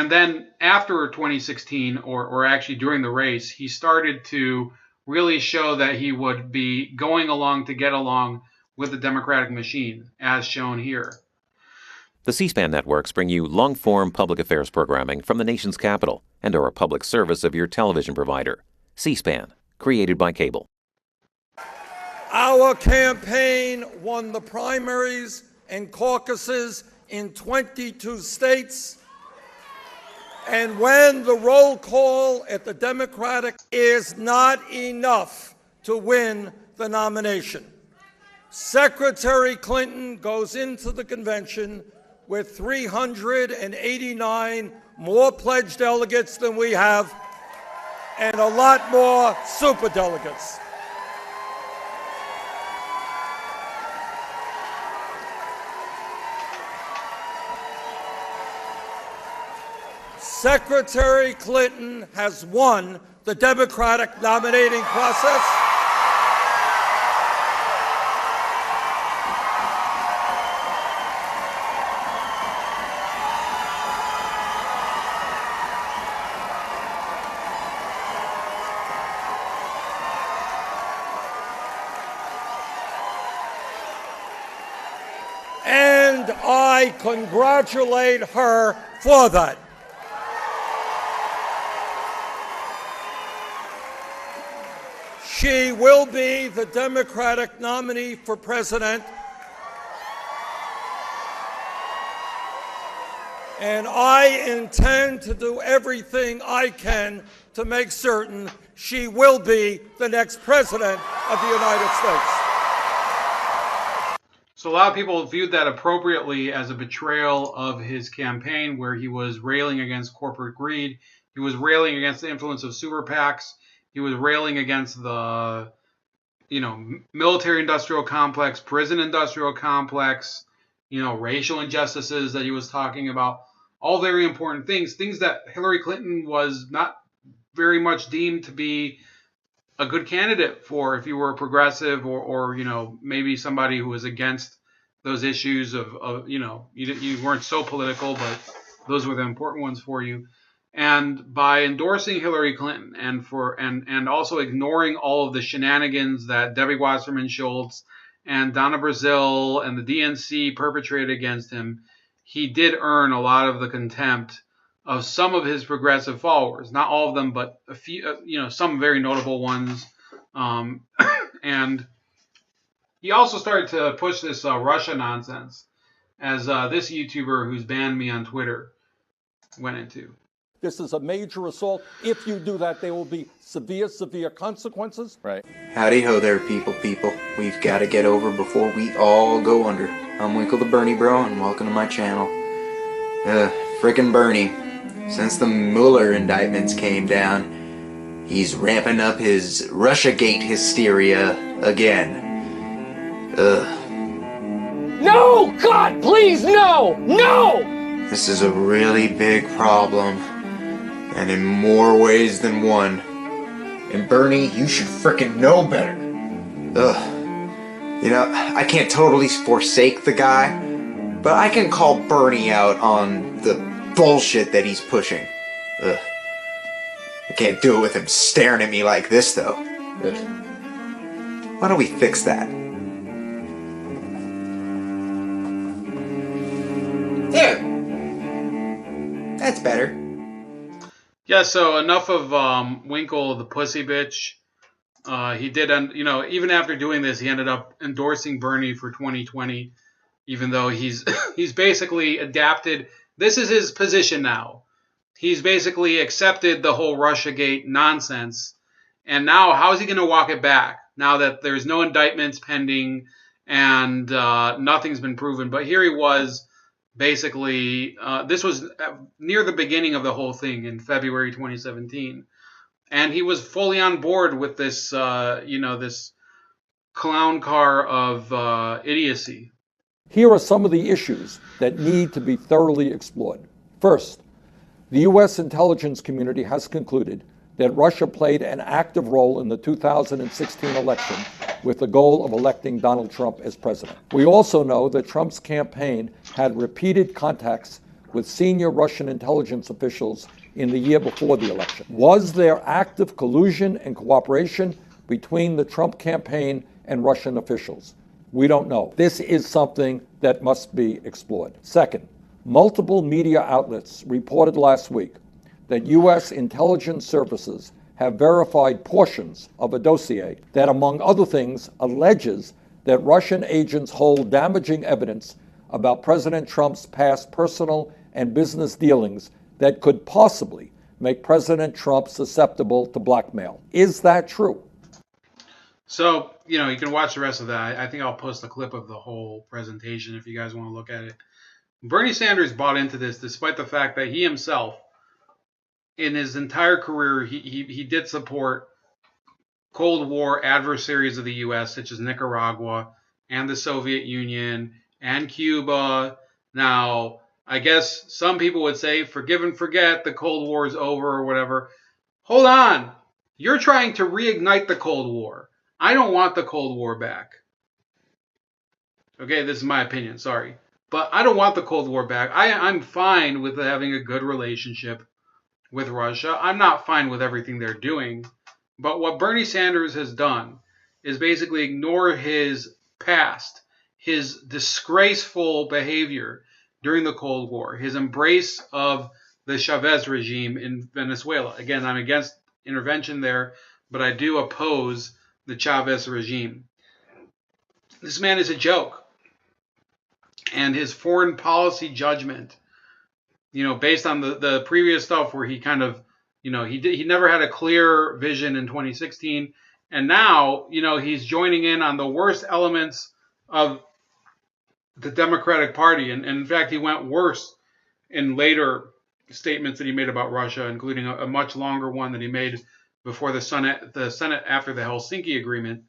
And then after 2016, or actually during the race, he started to really show that he would be going along to get along with the Democratic machine, as shown here. The C-SPAN networks bring you long-form public affairs programming from the nation's capital and are a public service of your television provider. C-SPAN, created by cable. Our campaign won the primaries and caucuses in 22 states. And when the roll call at the Democratic is not enough to win the nomination, Secretary Clinton goes into the convention with 389 more pledged delegates than we have and a lot more superdelegates. Secretary Clinton has won the Democratic nominating process. And I congratulate her for that. She will be the Democratic nominee for president, and I intend to do everything I can to make certain she will be the next president of the United States. So a lot of people viewed that appropriately as a betrayal of his campaign, where he was railing against corporate greed. He was railing against the influence of super PACs. He was railing against the, military-industrial complex, prison-industrial complex, racial injustices that he was talking about. All very important things that Hillary Clinton was not very much deemed to be a good candidate for if you were a progressive or maybe somebody who was against those issues of you weren't so political, but those were the important ones for you. And by endorsing Hillary Clinton and also ignoring all of the shenanigans that Debbie Wasserman Schultz and Donna Brazile and the DNC perpetrated against him, he did earn a lot of the contempt of some of his progressive followers. Not all of them, but a few, some very notable ones. And he also started to push this Russia nonsense, as this YouTuber who's banned me on Twitter went into. This is a major assault. If you do that, there will be severe, severe consequences. Right. Howdy ho there, people. We've got to get over before we all go under. I'm Winkle the Bernie Bro, and welcome to my channel. Frickin' Bernie. Since the Mueller indictments came down, he's ramping up his Russiagate hysteria again. No! God, please, no! No! This is a really big problem, and in more ways than one. And Bernie, you should frickin' know better. I can't totally forsake the guy, but I can call Bernie out on the bullshit that he's pushing. I can't do it with him staring at me like this, though. Why don't we fix that? There! That's better. Yeah, so enough of Winkle the pussy bitch. He did, even after doing this, he ended up endorsing Bernie for 2020, even though he's basically adapted. This is his position now. He's basically accepted the whole Russiagate nonsense, and now how is he going to walk it back now that there's no indictments pending and nothing's been proven? But here he was. Basically, this was near the beginning of the whole thing in February 2017. And he was fully on board with this, this clown car of idiocy. Here are some of the issues that need to be thoroughly explored. First, the U.S. intelligence community has concluded that Russia played an active role in the 2016 election with the goal of electing Donald Trump as president. We also know that Trump's campaign had repeated contacts with senior Russian intelligence officials in the year before the election? Was there active collusion and cooperation between the Trump campaign and Russian officials? We don't know. This is something that must be explored. Second, multiple media outlets reported last week that U.S. intelligence services have verified portions of a dossier that, among other things, alleges that Russian agents hold damaging evidence about President Trump's past personal and business dealings that could possibly make President Trump susceptible to blackmail. Is that true? So, you can watch the rest of that. I think I'll post a clip of the whole presentation if you guys want to look at it. Bernie Sanders bought into this despite the fact that he himself, in his entire career, he did support Cold War adversaries of the U.S., such as Nicaragua and the Soviet Union and Cuba. Now, I guess some people would say, forgive and forget, the Cold War is over or whatever. Hold on. You're trying to reignite the Cold War. I don't want the Cold War back. Okay, this is my opinion, sorry. But I don't want the Cold War back. I'm fine with having a good relationship with Russia. I'm not fine with everything they're doing. But what Bernie Sanders has done is basically ignore his past, his disgraceful behavior during the Cold War, his embrace of the Chavez regime in Venezuela. Again, I'm against intervention there, but I do oppose the Chavez regime. This man is a joke. And his foreign policy judgment, based on the previous stuff where he kind of, he never had a clear vision in 2016. And now, he's joining in on the worst elements of the Democratic Party. And in fact, he went worse in later statements that he made about Russia, including a much longer one that he made before the Senate after the Helsinki Agreement.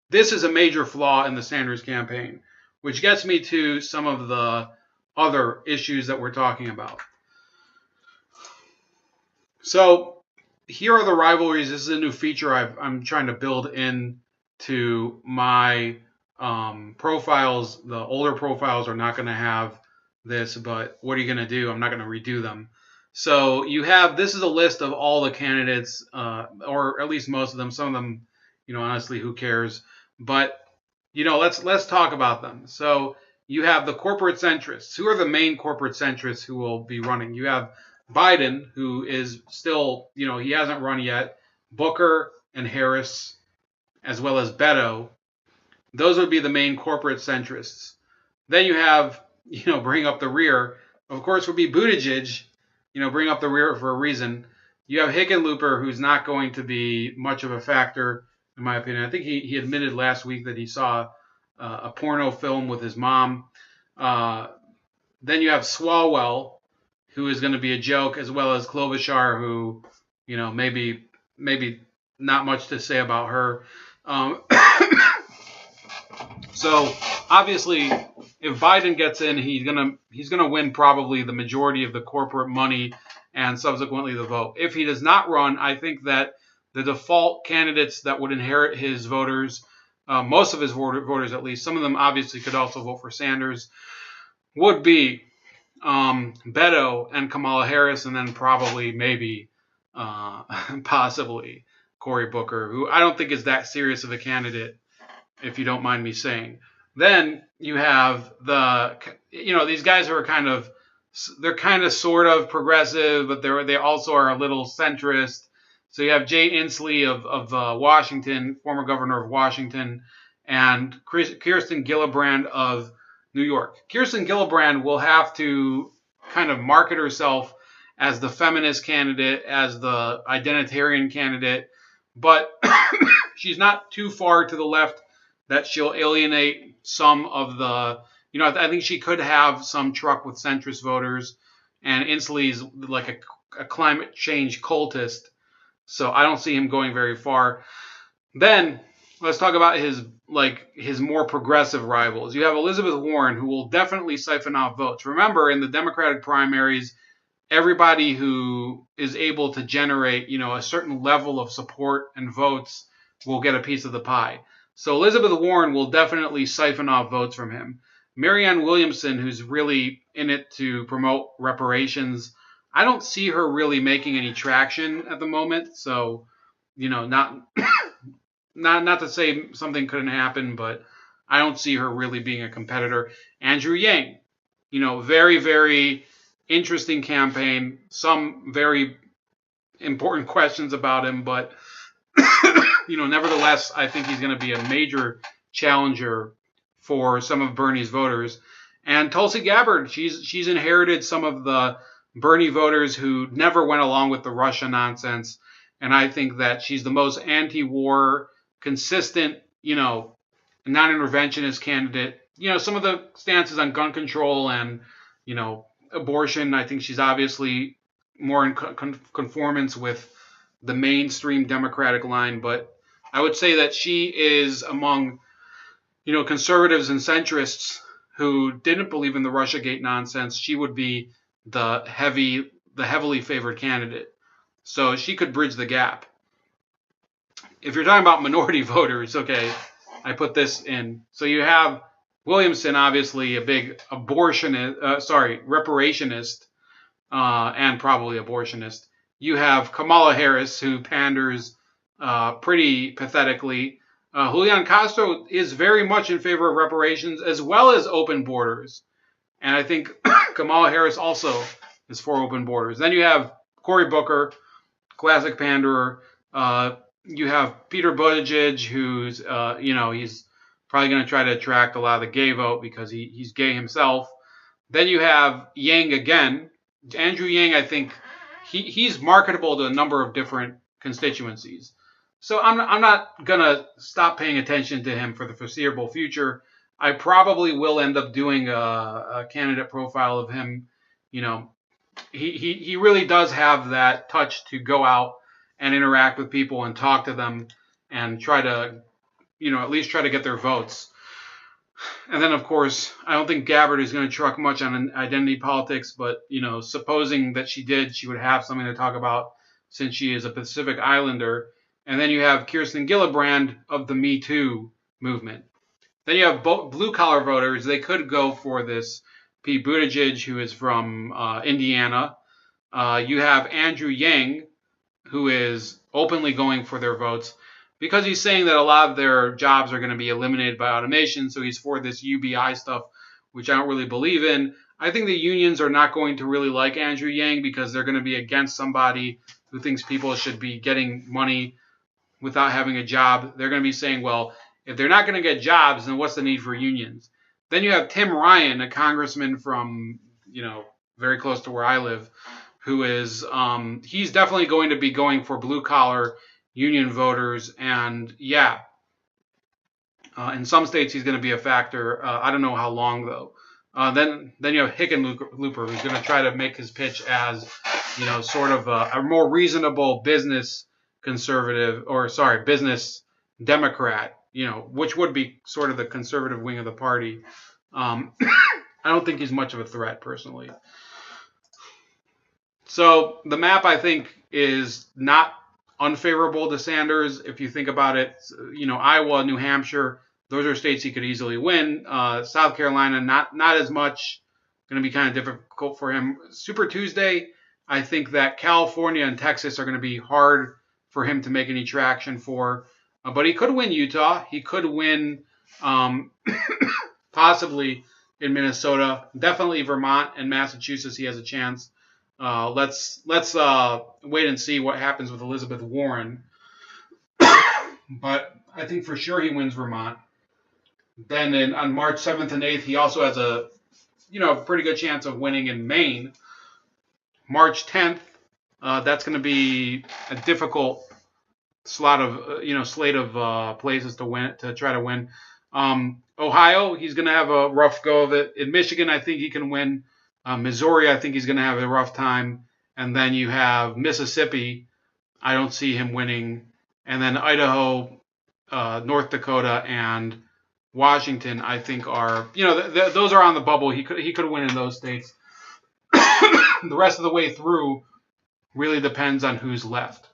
This is a major flaw in the Sanders campaign, which gets me to some of the other issues that we're talking about. So here are the rivalries. This is a new feature I'm trying to build into my profiles. The older profiles are not going to have this, but what are you going to do? I'm not going to redo them. So this is a list of all the candidates, or at least most of them. Some of them, honestly, who cares? But let's talk about them. So you have the corporate centrists. Who are the main corporate centrists who will be running? You have Biden, who is still, he hasn't run yet. Booker and Harris, as well as Beto. Those would be the main corporate centrists. Then you have, bring up the rear. Of course, would be Buttigieg. Bring up the rear for a reason. You have Hickenlooper, who's not going to be much of a factor, in my opinion. I think he admitted last week that he saw a porno film with his mom. Then you have Swalwell, who is going to be a joke, as well as Klobuchar, who, maybe not much to say about her. So obviously, if Biden gets in, he's gonna win probably the majority of the corporate money and subsequently the vote. If he does not run, I think that the default candidates that would inherit his voters, most of his voters at least, some of them obviously could also vote for Sanders, would be Beto and Kamala Harris, and then probably maybe possibly Cory Booker, who I don't think is that serious of a candidate, if you don't mind me saying. Then you have these guys who are they're kind of sort of progressive, but they also are a little centrist. So you have Jay Inslee of Washington, former governor of Washington, and Kirsten Gillibrand of New York. Kirsten Gillibrand will have to kind of market herself as the feminist candidate, as the identitarian candidate, but she's not too far to the left that she'll alienate some of the, I think she could have some truck with centrist voters, and Inslee's like a climate change cultist, so I don't see him going very far. Then let's talk about his more progressive rivals. You have Elizabeth Warren, who will definitely siphon off votes. Remember, in the Democratic primaries, everybody who is able to generate, a certain level of support and votes will get a piece of the pie. So Elizabeth Warren will definitely siphon off votes from him. Marianne Williamson, who's really in it to promote reparations, I don't see her really making any traction at the moment. So, not not to say something couldn't happen, but I don't see her really being a competitor. Andrew Yang, very, very interesting campaign. Some very important questions about him, but nevertheless, I think he's going to be a major challenger for some of Bernie's voters. And Tulsi Gabbard, she's inherited some of the Bernie voters who never went along with the Russia nonsense, and I think that she's the most anti-war, consistent, non-interventionist candidate. Some of the stances on gun control and, abortion, I think she's obviously more in conformance with the mainstream Democratic line, but I would say that she is among, conservatives and centrists who didn't believe in the Russiagate nonsense. She would be the heavily favored candidate. So she could bridge the gap. If you're talking about minority voters, okay, I put this in. So you have Williamson, obviously a big reparationist, and probably abortionist. You have Kamala Harris, who panders pretty pathetically. Julian Castro is very much in favor of reparations as well as open borders. And I think Kamala Harris also is for open borders. Then you have Cory Booker, classic panderer. You have Peter Buttigieg, who's, he's probably going to try to attract a lot of the gay vote because he's gay himself. Then you have Yang again. Andrew Yang, I think, he's marketable to a number of different constituencies. So I'm not going to stop paying attention to him for the foreseeable future. I probably will end up doing a candidate profile of him. He really does have that touch to go out and interact with people and talk to them and try to, at least try to get their votes. And then, of course, I don't think Gabbard is going to truck much on identity politics, but, supposing that she did, she would have something to talk about since she is a Pacific Islander. And then you have Kirsten Gillibrand of the Me Too movement. Then you have blue-collar voters. They could go for this Pete Buttigieg, who is from Indiana. You have Andrew Yang, who is openly going for their votes because he's saying that a lot of their jobs are going to be eliminated by automation. So he's for this UBI stuff, which I don't really believe in. I think the unions are not going to really like Andrew Yang because they're going to be against somebody who thinks people should be getting money without having a job. They're going to be saying, well, if they're not going to get jobs, then what's the need for unions? Then you have Tim Ryan, a congressman from, very close to where I live, who is, he's definitely going to be going for blue-collar union voters. And, yeah, in some states he's going to be a factor. I don't know how long, though. Then you have Hickenlooper, who's going to try to make his pitch as, sort of a more reasonable business conservative, business Democrat, which would be sort of the conservative wing of the party. I don't think he's much of a threat, personally. So the map, I think, is not unfavorable to Sanders. If you think about it, Iowa, New Hampshire, those are states he could easily win. South Carolina, not as much. Going to be kind of difficult for him. Super Tuesday, I think that California and Texas are going to be hard for him to make any traction for. But he could win Utah. He could win possibly in Minnesota. Definitely Vermont and Massachusetts he has a chance. Let's wait and see what happens with Elizabeth Warren. But I think for sure he wins Vermont. Then on March 7th and 8th, he also has a pretty good chance of winning in Maine. March 10th, that's going to be a difficult slate of places to try to win. Ohio, he's going to have a rough go of it. In Michigan, I think he can win. Missouri, I think he's going to have a rough time. And then you have Mississippi. I don't see him winning. And then Idaho, North Dakota, and Washington, I think are, those are on the bubble. He could win in those states. The rest of the way through really depends on who's left.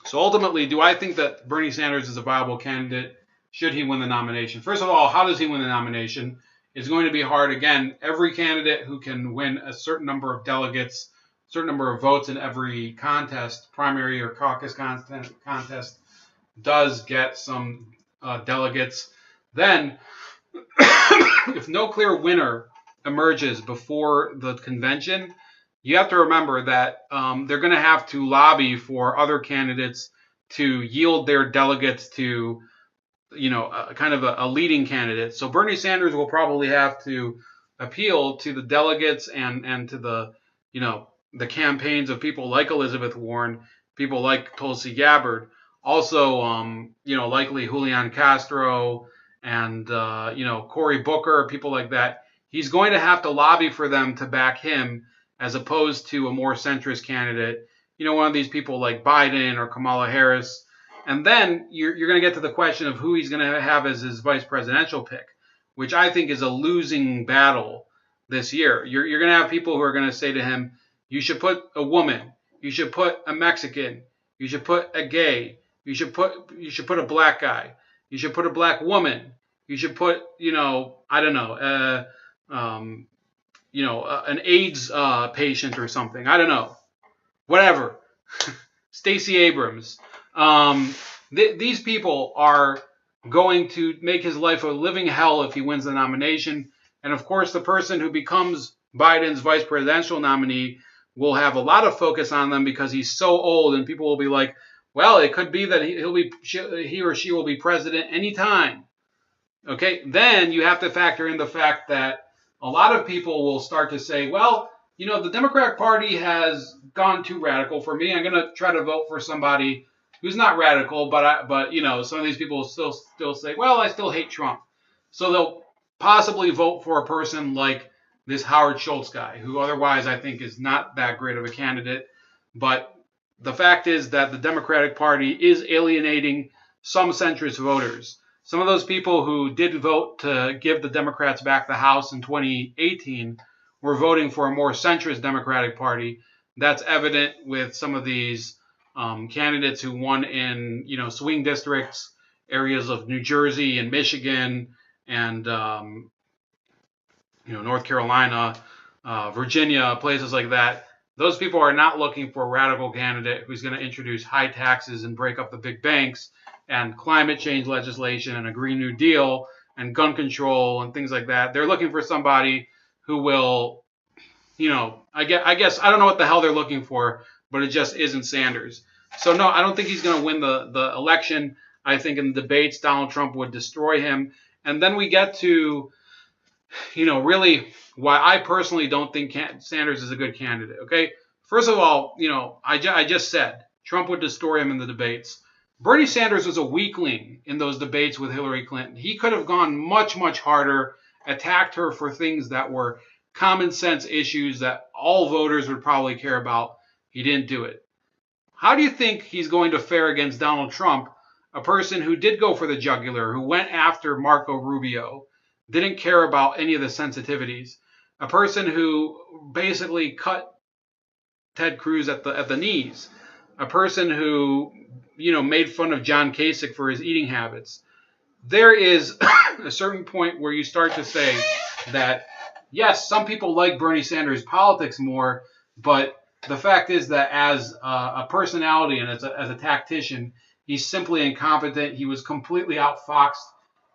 So ultimately, do I think that Bernie Sanders is a viable candidate? should he win the nomination. First of all, how does he win the nomination? It's going to be hard. Again, every candidate who can win a certain number of delegates, certain number of votes in every contest, primary or caucus contest, does get some delegates. Then, if no clear winner emerges before the convention, you have to remember that they're going to have to lobby for other candidates to yield their delegates to, kind of a leading candidate. So Bernie Sanders will probably have to appeal to the delegates and to the, the campaigns of people like Elizabeth Warren, people like Tulsi Gabbard, also, likely Julian Castro and, Cory Booker, people like that. He's going to have to lobby for them to back him as opposed to a more centrist candidate, one of these people like Biden or Kamala Harris. And then you're going to get to the question of who he's going to have as his vice presidential pick, which I think is a losing battle this year. You're going to have people who are going to say to him, you should put a woman, you should put a Mexican, you should put a gay, you should put a black guy, you should put a black woman, you should put, an AIDS patient or something. I don't know. Whatever. Stacey Abrams. These people are going to make his life a living hell if he wins the nomination. And of course, the person who becomes Biden's vice presidential nominee will have a lot of focus on them because he's so old, and people will be like, well, it could be that he or she will be president anytime. Okay, then you have to factor in the fact that a lot of people will start to say, well, the Democratic Party has gone too radical for me. I'm going to try to vote for somebody who's not radical, but some of these people will still say, well, I still hate Trump. So they'll possibly vote for a person like this Howard Schultz guy, who otherwise I think is not that great of a candidate. But the fact is that the Democratic Party is alienating some centrist voters. Some of those people who did vote to give the Democrats back the House in 2018 were voting for a more centrist Democratic Party. That's evident with some of these candidates who won in, swing districts, areas of New Jersey and Michigan and, North Carolina, Virginia, places like that. Those people are not looking for a radical candidate who's going to introduce high taxes and break up the big banks and climate change legislation and a Green New Deal and gun control and things like that. They're looking for somebody who will, I guess, I don't know what the hell they're looking for, but it just isn't Sanders. So, no, I don't think he's going to win the election. I think in the debates, Donald Trump would destroy him. And then we get to, really why I personally don't think Sanders is a good candidate, okay? First of all, I just said Trump would destroy him in the debates. Bernie Sanders was a weakling in those debates with Hillary Clinton. He could have gone much, much harder, attacked her for things that were common sense issues that all voters would probably care about. He didn't do it. How do you think he's going to fare against Donald Trump, a person who did go for the jugular, who went after Marco Rubio, didn't care about any of the sensitivities, a person who basically cut Ted Cruz at the knees, a person who, made fun of John Kasich for his eating habits? There is a certain point where you start to say that, yes, some people like Bernie Sanders' politics more, but the fact is that as a personality and as a tactician, he's simply incompetent. He was completely outfoxed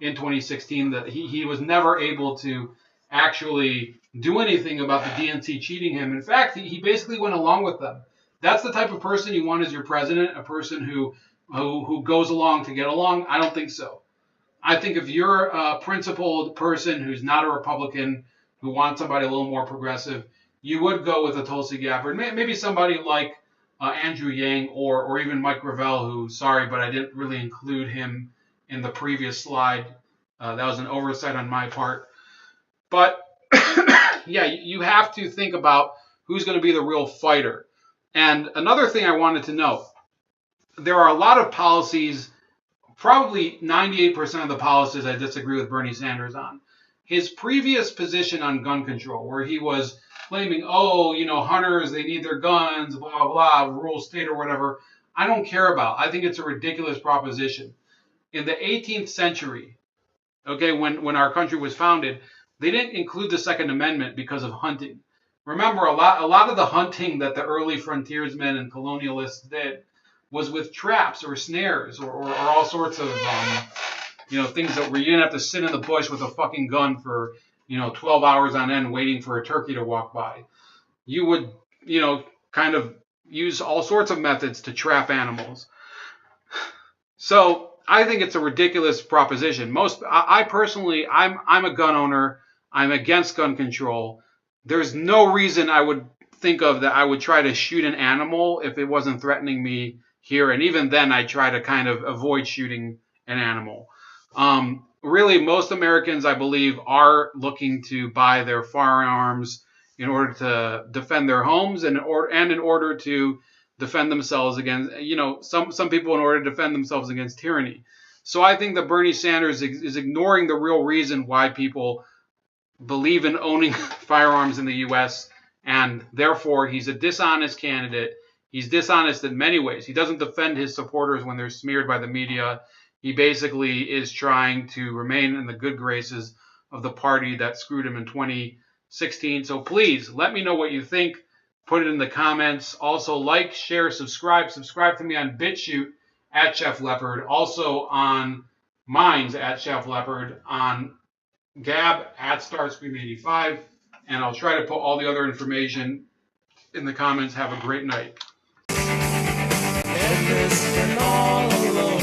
in 2016. That he was never able to actually do anything about the DNC cheating him. In fact, he basically went along with them. That's the type of person you want as your president, a person who goes along to get along? I don't think so. I think if you're a principled person who's not a Republican, who wants somebody a little more progressive, you would go with a Tulsi Gabbard. Maybe somebody like Andrew Yang or even Mike Gravel, who, sorry, but I didn't really include him in the previous slide. That was an oversight on my part. But, yeah, you have to think about who's going to be the real fighter. And another thing I wanted to note, there are a lot of policies, probably 98% of the policies I disagree with Bernie Sanders on. His previous position on gun control, where he was claiming, hunters, they need their guns, blah, blah, blah, rural state or whatever, I don't care about. I think it's a ridiculous proposition. in the 18th century, okay, when our country was founded, they didn't include the Second Amendment because of hunting. Remember, a lot of the hunting that the early frontiersmen and colonialists did was with traps or snares or all sorts of things that where you didn't have to sit in the bush with a fucking gun for 12 hours on end waiting for a turkey to walk by. You would kind of use all sorts of methods to trap animals. So I think it's a ridiculous proposition. I personally, I'm a gun owner. I'm against gun control. There's no reason I would think of that I would try to shoot an animal if it wasn't threatening me here. And even then, I try to kind of avoid shooting an animal. Really, most Americans, I believe, are looking to buy their firearms in order to defend their homes and in order to defend themselves against, some people in order to defend themselves against tyranny. So I think that Bernie Sanders is ignoring the real reason why people believe in owning firearms in the U.S., and therefore he's a dishonest candidate. He's dishonest in many ways. He doesn't defend his supporters when they're smeared by the media. He basically is trying to remain in the good graces of the party that screwed him in 2016. So please let me know what you think. Put it in the comments. Also, like, share, subscribe. Subscribe to me on BitChute at Chef Leopard. Also on Minds at Chef Leopard. On Gab at Starscream85. And I'll try to put all the other information in the comments. Have a great night. And all alone,